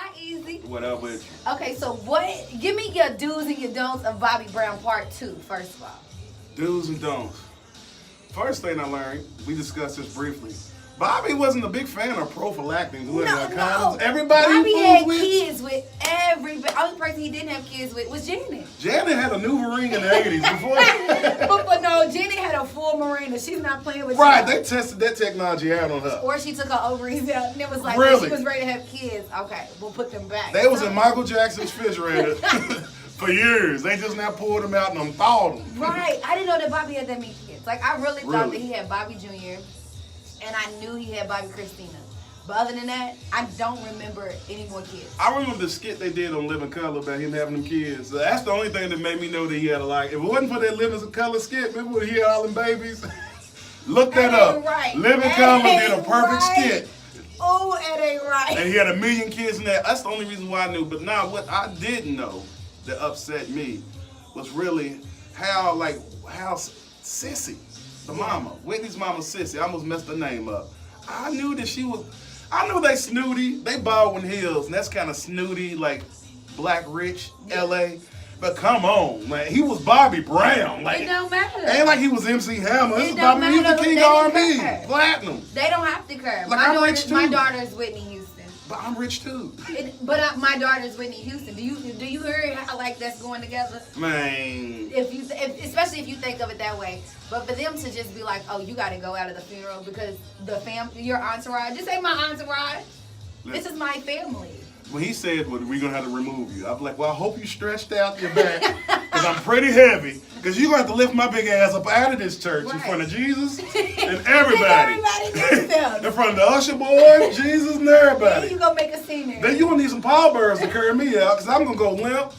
Hi, Easy. What up with you? Okay, so give me your do's and your don'ts of Bobby Brown Part 2, first of all. Do's and don'ts. First thing I learned, we discussed this briefly. Bobby wasn't a big fan of prophylactics. No. Everybody Bobby he had with, kids with everybody. Only person he didn't have kids with was Janet. Janet had a new ring in the 80s before. but no, Janet had a full Marina. She's not playing with Right, you. they tested that technology out on her. Or she took her ovaries out and it was like Really? she was ready to have kids. Okay, we'll put them back. They was in Michael Jackson's refrigerator for years. They just now pulled them out and thawed them. Right. I didn't know that Bobby had that many kids. Like, I really thought that he had Bobby Jr. and I knew he had Bobby Christina. But other than that, I don't remember any more kids. I remember the skit they did on Living Color about him having them kids. So that's the only thing that made me know that he had a lot. If it wasn't for that Living Color skit, remember when he had all them babies? Look that up. Right. Living Color did a perfect skit. Oh, it ain't right. And he had 1 million kids in that. That's the only reason why I knew. But now what I didn't know that upset me was really how Sissy, the mama, Whitney's mama Sissy, I almost messed her name up. I knew they snooty, they Baldwin Hills, and that's kind of snooty, like black rich LA. But come on, man, he was Bobby Brown. Like, it don't matter. Ain't like he was MC Hammer. It This don't Bobby, he's the matter. king They of didn't R&B, care. platinum. They don't have to care. Like, I'm rich too. My daughter's Whitney Houston. But I'm rich too. My daughter's Whitney Houston. Do you hear how like that's going together? Man. Especially if you think of it that way. But for them to just be like, oh, you got to go out of the funeral because your entourage. This ain't my entourage. This is my family. When he said, well, we're going to have to remove you, I'm like, well, I hope you stretched out your back because I'm pretty heavy because you're going to have to lift my big ass up out of this church in front of Jesus and everybody. In front of the usher boy, Jesus, and everybody. Then you going to make a scene there. Then you're going to need some pallbearers to carry me out because I'm going to go limp.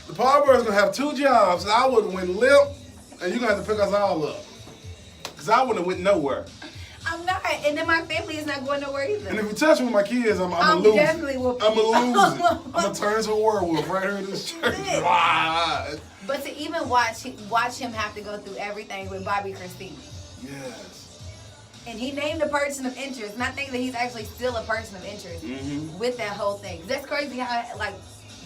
The pallbearers going to have 2 jobs. And I would have went limp and you're going to have to pick us all up because I wouldn't have went nowhere. I'm not, and then my family is not going nowhere either. And if you touch me with my kids, I'm gonna lose. Definitely will. I'm gonna lose it. I'm gonna turn into a werewolf right here in this church. But to even watch him have to go through everything with Bobby Christina. Yes. And he named a person of interest, and I think that he's actually still a person of interest with that whole thing. That's crazy how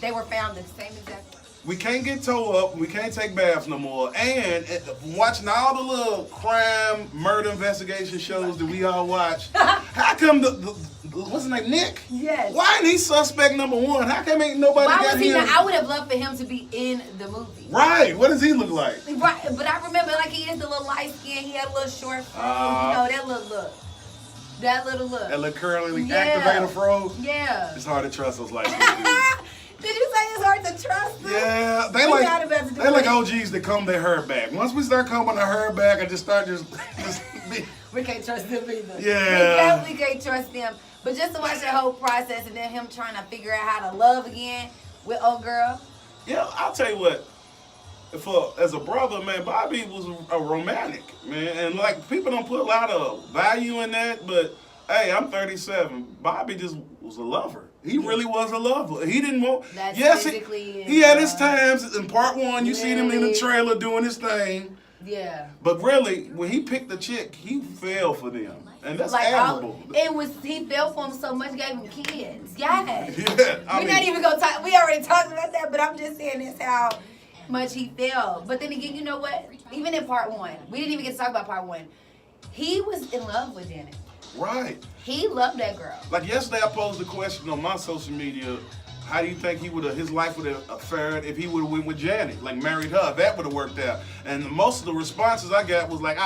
they were found the same exact way. We can't get towed up. We can't take baths no more. And watching all the little crime, murder investigation shows that we all watch, how come what's his name, Nick? Yes. Why ain't he suspect number 1? How come ain't nobody got him? I would have loved for him to be in the movie. Right. What does he look like? Right. But I remember he is the little light skin. He had a little short fro. That little look. That little curly activator fro. Yeah. It's hard to trust those light skin dudes. Did you say it's hard to trust them? Yeah, they like OGs that comb their hair back. Once we start combing our hair back and just start we can't trust them either. Yeah. We definitely can't trust them. But just to watch that whole process and then him trying to figure out how to love again with old girl. Yeah, I'll tell you what. As a brother, man, Bobby was a romantic, man. And like people don't put a lot of value in that, but hey, I'm 37. Bobby just was a lover. He really was a lover. He didn't want. He had his times. In part 1, you see him in the trailer doing his thing. Yeah. But really, when he picked the chick, he fell for them, and that's admirable. He fell for him so much, gave him kids. Yes. Yeah. We're not even gonna talk. We already talked about that, but I'm just saying that's how much he fell. But then again, you know what? Even in part 1, we didn't even get to talk about part 1. He was in love with Janet. Right. He loved that girl. Like yesterday, I posed a question on my social media. How do you think his life would have fared if he would have went with Janet, like married her? That would have worked out. And most of the responses I got was like,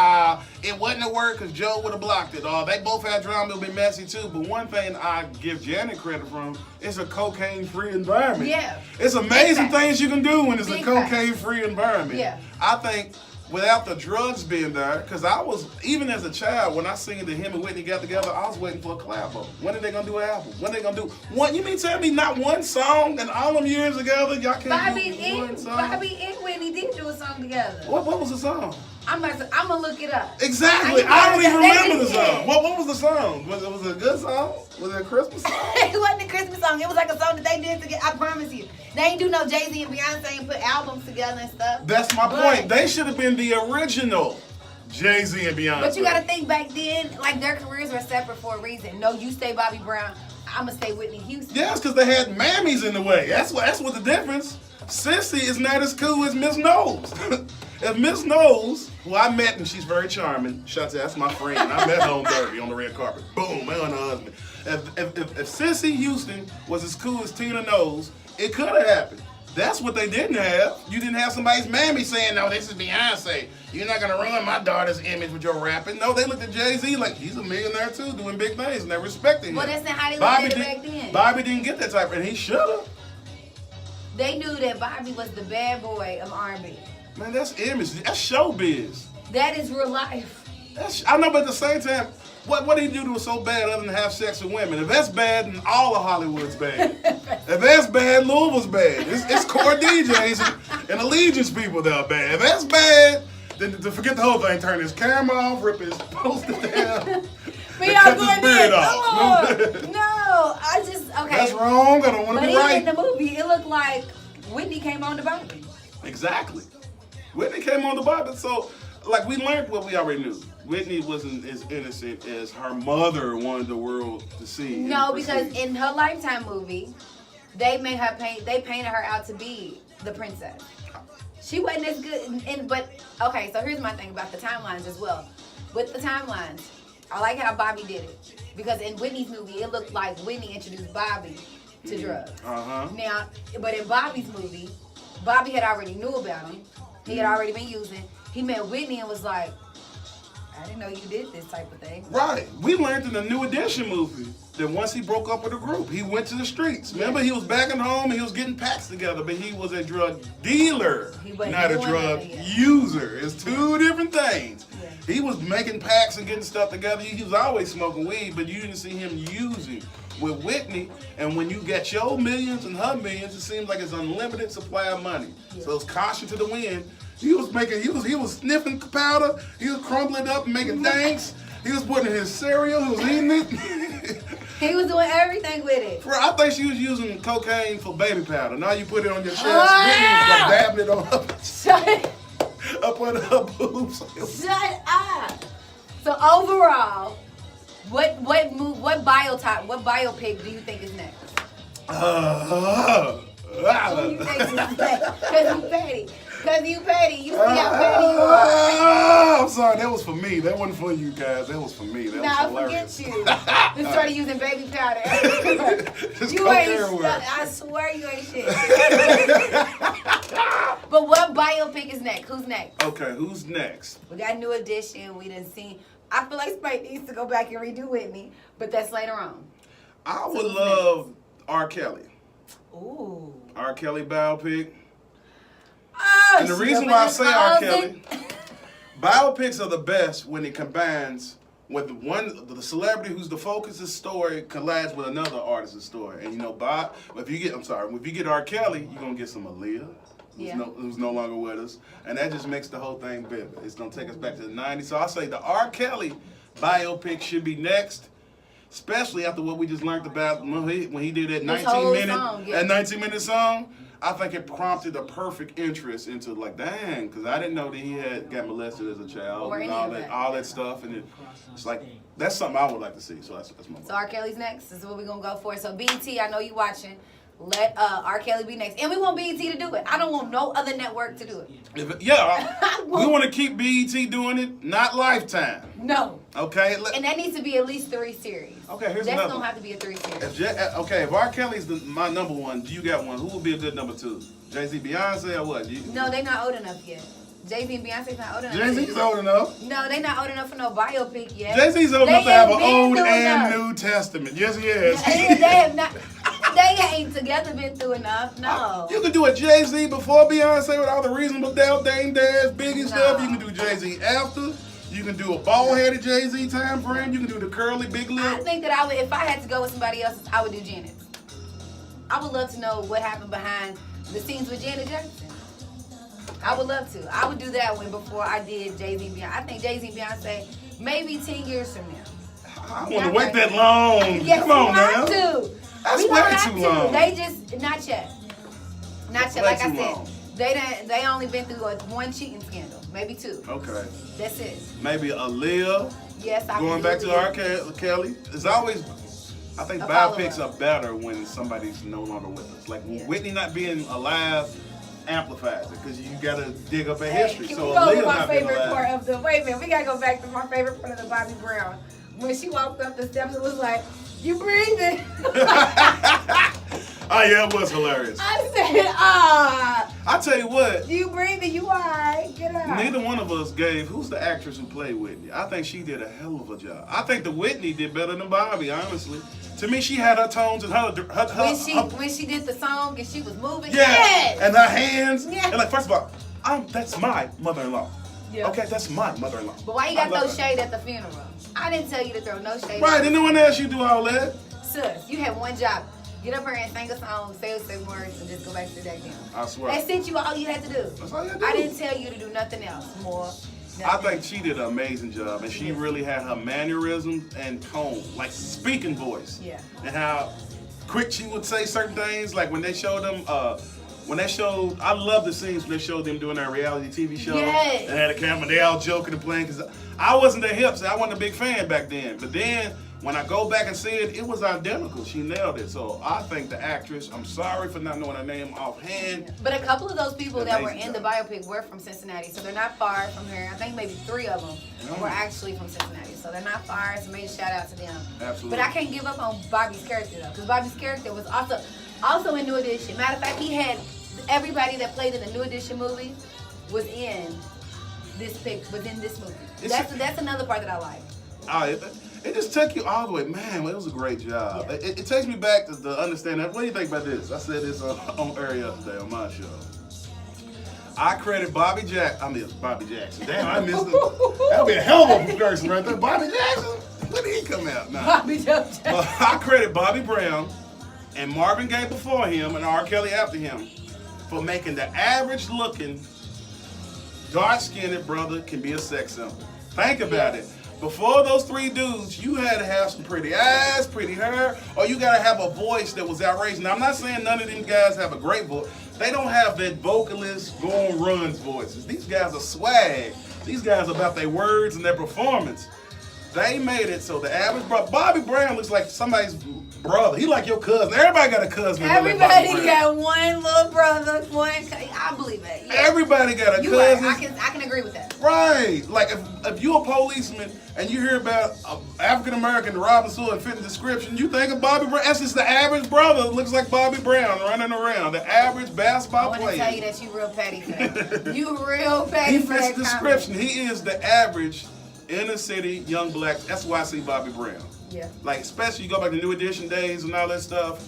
it wouldn't have worked because Joe would have blocked it. They both had drama, it would be messy too. But one thing I give Janet credit from, it's a cocaine-free environment. Yeah. It's amazing things you can do when it's a cocaine-free environment. Yeah. I think without the drugs being there, because I was, even as a child, when I seen that him and Whitney got together, I was waiting for a collabo. When are they going to do an album? When are they going to do one? You mean tell me not one song and all them years together, y'all can't do one song? Bobby and Whitney did do a song together. What was the song? I'm going to look it up. Exactly. I don't even remember the song. What was the song? Was it a good song? Was it a Christmas song? It wasn't a Christmas song. It was like a song that they did together. I promise you. They ain't do no Jay-Z and Beyonce and put albums together and stuff. That's my point. They should have been the original Jay-Z and Beyonce. But you got to think back then, their careers were separate for a reason. No, you stay Bobby Brown. I'm gonna say Whitney Houston. Yeah, it's because they had mammies in the way. That's what the difference. Sissy is not as cool as Miss Knowles. If Miss Knowles, who I met and she's very charming, shout out to that's my friend. I met her on 30 on the red carpet. Boom, man, her husband. If Sissy Houston was as cool as Tina Knowles, it could have happened. That's what they didn't have. You didn't have somebody's mammy saying, no, this is Beyonce. You're not going to ruin my daughter's image with your rapping. No, they looked at Jay-Z like he's a millionaire too, doing big things, and they're respecting him. Well, that's not how they looked at it back then. Bobby didn't get that type, and he should have. They knew that Bobby was the bad boy of R&B. Man, that's image. That's showbiz. That is real life. I know, but at the same time, what did he do that was so bad other than have sex with women? If that's bad, then all of Hollywood's bad. If that's bad, Louisville's bad. It's core DJs and Allegiance people that are bad. If that's bad, then to forget the whole thing, turn his camera off, rip his poster down. We are going in. No, okay. That's wrong. I don't want to be right. But in the movie, it looked like Whitney came on to Bobby. Exactly. Whitney came on the Bobby, so like we learned what we already knew. Whitney wasn't as innocent as her mother wanted the world to see. No, because in her Lifetime movie, they painted her out to be the princess. She wasn't as good. But okay, so here's my thing about the timelines as well. With the timelines, I like how Bobby did it because in Whitney's movie, it looked like Whitney introduced Bobby to drugs. Now, but in Bobby's movie, Bobby had already knew about him. He had already been using. He met Whitney and was like, I didn't know you did this type of thing. Right. We learned in the New Edition movie that once he broke up with the group, he went to the streets. Remember, he was back at home and he was getting packs together, but he was a drug dealer, not a drug user. It's two different things. Yeah. He was making packs and getting stuff together. He was always smoking weed, but you didn't see him using. With Whitney, and when you get your millions and her millions, it seems like it's unlimited supply of money. Yeah. So it's caution to the wind. He was sniffing powder. He was crumbling up and making things. He was putting in his cereal. He was eating it. He was doing everything with it. I think she was using cocaine for baby powder. Now you put it on your chest. Whitney was like dabbing it on her. Shut up on her boobs. Shut up. So overall, what biopic do you think is next? Who you think is next? Because you petty. Because you petty. You see how petty you are. I'm sorry. That was for me. That wasn't for you guys. That was for me. That was hilarious. Forget you. Just started using baby powder. You ain't shit. I swear you ain't shit. But what biopic is next? Who's next? Okay, who's next? We got New Edition. We done seen. I feel like Spike needs to go back and redo Whitney, but that's later on. I would love R. Kelly. Ooh. R. Kelly biopic. Oh, and the reason why I say R. Kelly, biopics are the best when it combines with the celebrity who's the focus of the story collides with another artist's story. And you know, if you get R. Kelly, you're gonna get some Aaliyah. Who's no longer with us, and that just makes the whole thing bigger. It's gonna take us back to the '90s. So I say the R. Kelly biopic should be next, especially after what we just learned about when he did that 19-minute song. I think it prompted a perfect interest into like, dang, because I didn't know that he had got molested as a child and all that stuff, and it's like that's something I would like to see. So that's my. So R. Kelly's next. This is what we're gonna go for. So BET, I know you watching. Let R. Kelly be next. And we want BET to do it. I don't want no other network to do it. We want to keep BET doing it, not Lifetime. No. Okay. And that needs to be at least 3 series. Okay, here's another. That's going to have to be a 3 series. If R. Kelly's my number one, do you got one? Who would be a good number 2? Jay-Z, Beyonce, or what? No, they're not old enough yet. Jay-Z and Beyonce's not old enough. Jay-Z's old enough. No, they're not old enough for no biopic yet. Jay-Z's old enough to have an Old and New Testament. Yes, he is. They have not. They ain't together been through enough. No. You can do a Jay-Z before Beyonce with all the Reasonable Doubt, Dame Dash, Biggie stuff. You can do Jay-Z after. You can do a bald-headed Jay-Z time frame. You can do the curly big lip. I think that I would, if I had to go with somebody else, I would do Janet. I would love to know what happened behind the scenes with Janet Jackson. I would love to. I would do that one before I did Jay-Z and Beyonce. I think Jay-Z and Beyonce maybe 10 years from now. I want to wait that long. Yes, come on now. That's way too long. They just not yet. Not yet. Like I said, they only been through one cheating scandal, maybe 2. Okay. That's it. Maybe Aaliyah. Yes, going back to R. Kelly. It's always I think A biopics follow-up. are better when somebody's no longer with us. Like Whitney not being alive amplifies it because you gotta dig up her history. Can So we go Aaliyah to my not being favorite part alive. of the? Wait a minute, we gotta go back to my favorite part of the Bobby Brown. When she walked up the steps, it was like, "You breathing?" Oh yeah, it was hilarious. I said, "Ah, I tell you what, you breathing? You alright? Get out." neither one of us gave. Who's the actress who played Whitney? I think she did a hell of a job. I think the Whitney did better than Bobby. Honestly, to me, she had her tones and her When she did the song and she was moving, yeah, yes! and her hands. Yeah. And like, first of all, that's my mother-in-law. Yeah. Okay, that's my mother-in-law. But why you I got love throw her. shade at the funeral? I didn't tell you to throw no shade. Right, and no one else you do all that. Sus, you had one job. Get up here and sing a song, say some words, and just go back to that camera. I swear. They sent you all you had to do. That's all you had to I do. didn't tell you to do nothing else. More. I Nothing. think she did an amazing job, and she really had her mannerisms and tone, like speaking voice. Yeah. And how quick she would say certain things, like when they showed them, I love the scenes when they showed them doing their reality TV show. Yes. And had a camera, they all joking and playing, because I wasn't their hip, so I wasn't a big fan back then. But then, when I go back and see it, it was identical. She nailed it. So I think the actress, I'm sorry for not knowing her name offhand. But a couple of those people that were Amazing in the job. biopic were from Cincinnati, so they're not far from here. I think maybe 3 of them were actually from Cincinnati, so they're not far. So major shout out to them. Absolutely. But I can't give up on Bobby's character though, because Bobby's character was also in New Edition. Matter of fact, he had everybody that played in the New Edition movie was in this movie. That's another part that I like. It just took you all the way. Man, it was a great job. Yeah. It takes me back to the understanding. What do you think about this? I said this on air yesterday on my show. I credit Bobby Jackson. Damn, I missed it. That would be a hell of a person right there. Bobby Jackson? When did he come out? Nah. Bobby Jackson. Well, I credit Bobby Brown and Marvin Gaye before him and R. Kelly after him for making the average looking, dark-skinned brother can be a sex symbol. Think about it. Before those 3 dudes, you had to have some pretty eyes, pretty hair, or you gotta have a voice that was outrageous. Now, I'm not saying none of them guys have a great voice. They don't have that vocalist going runs voices. These guys are swag. These guys are about their words and their performance. They made it so the average brother, Bobby Brown looks like somebody's brother. He like your cousin. Everybody got a cousin. that look like Bobby Everybody Brown. got one little brother, I believe it. Yeah. Everybody got a You cousin. right. I can agree with that. Right. Like if you're a policeman and you hear about an African American robbing store and fitting the description, you think of Bobby Brown. That's just the average brother that looks like Bobby Brown running around. The average I basketball want to player. tell you that you real petty for that. You real petty He for fits that the description. He is the average inner city young black. That's why I see Bobby Brown. Yeah. Like, especially you go back to New Edition days and all that stuff.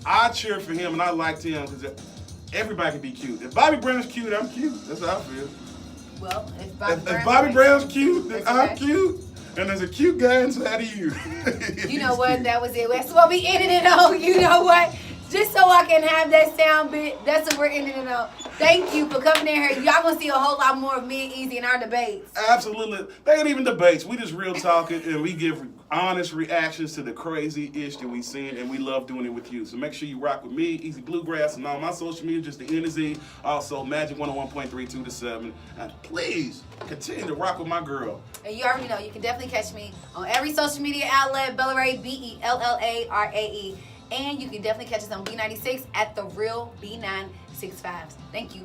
I cheer for him and I liked him because everybody can be cute. If Bobby Brown's cute, I'm cute. That's how I feel. Well, If Bobby Brown's cute, then That's I'm okay. cute. And there's a cute guy inside of you. You know what? That was it. That's what we ended it on. You know what? Just so I can have that sound bit. That's what we're ending it on. Thank you for coming in here. Y'all gonna see a whole lot more of me and Easy in our debates. Absolutely. They ain't even debates. We just real talking and we give honest reactions to the crazy ish that we seen, and we love doing it with you. So make sure you rock with me, Easy Bluegrass, and all my social media, just the N to Z. Also, Magic 101.32 to 7. And please continue to rock with my girl. And you already know you can definitely catch me on every social media outlet, Bellarae, BELLARAE. And you can definitely catch us on B96 at The Real B965. Thank you.